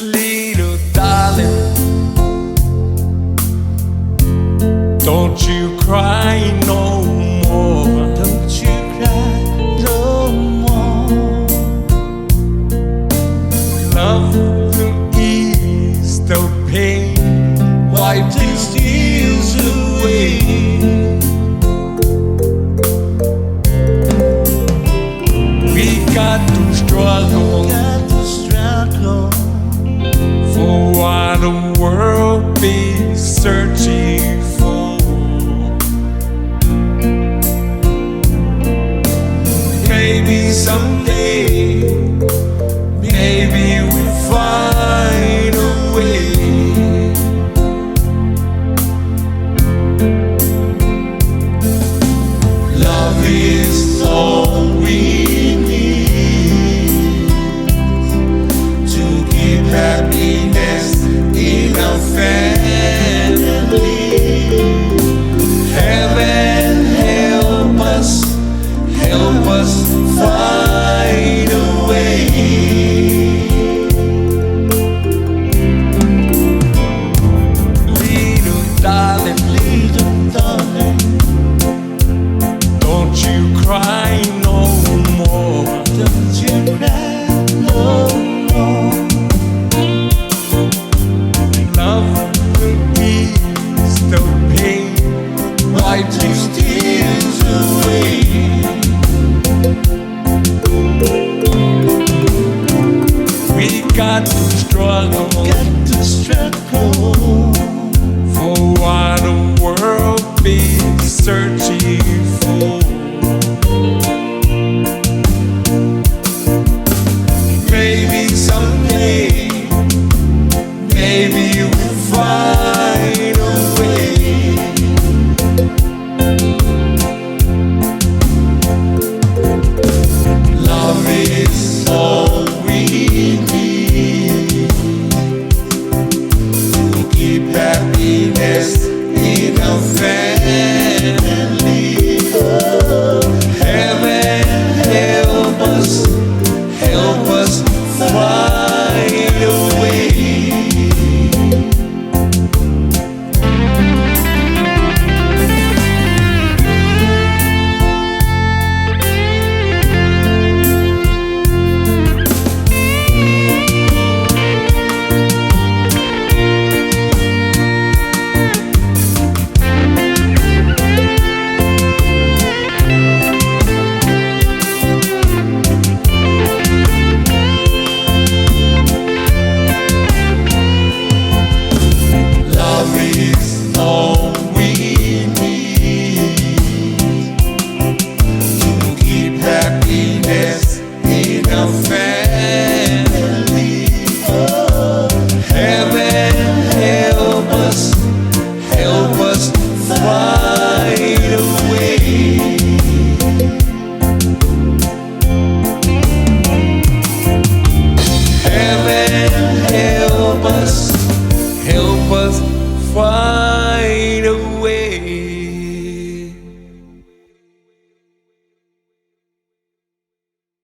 Little darling, don't you cry no more. Don't you cry no more. Love will ease the pain, wipe these tears away. We got to struggle, for what the world be searching for. Maybe someday, maybe we'll find a way. Love is all we need to keep happiness in our family. Heaven help us find a way. Little darling, don't you cry no more. Don't you cry no more. Love will ease the pain, wipe these tears away. We got to struggle, for what the world be searching for. Maybe someday, maybe we'll find a way. Love is all we need to keep happiness in our family. Heaven help us find a way. Love is all we need to keep happiness in our family. Heaven help us find a way. Heaven help us find a way.